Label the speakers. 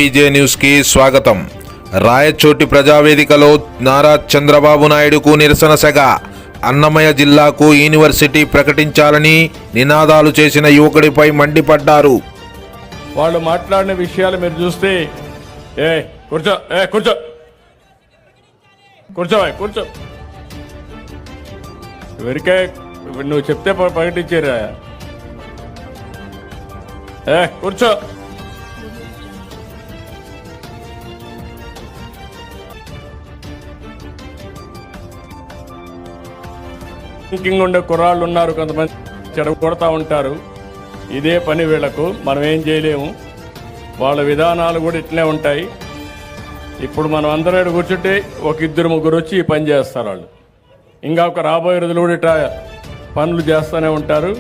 Speaker 1: BBJ news కి స్వాగతం. రాయచోటి ప్రజావేదికలో నారా చంద్రబాబు నాయుడుకు నిరసన సెగ. అన్నమయ్య జిల్లాకు యూనివర్సిటీ ప్రకటించాలని నినాదాలు చేసిన యువకుడిపై మండిపడ్డారు.
Speaker 2: వాళ్ళు మాట్లాడిన విషయాలు మీరు చూస్తే కూర్చో కూర్చో కూర్చో కూర్చో ఎవరికే నువ్వు చెప్తే ప్రకటించారా? కూర్చో. థింకింగ్ ఉండే కుర్రాళ్ళు ఉన్నారు, కొంతమంది చెడగొడతా ఉంటారు. ఇదే పని వీళ్లకు, మనం ఏం చేయలేము. వాళ్ళ విధానాలు కూడా ఇట్లే ఉంటాయి. ఇప్పుడు మనం అందరూ కూర్చుంటే ఒక ఇద్దరు ముగ్గురు వచ్చి ఈ పని చేస్తారు. వాళ్ళు ఇంకా ఒక రాబోయే రోజులు కూడా ఇట్లా పనులు చేస్తూనే ఉంటారు.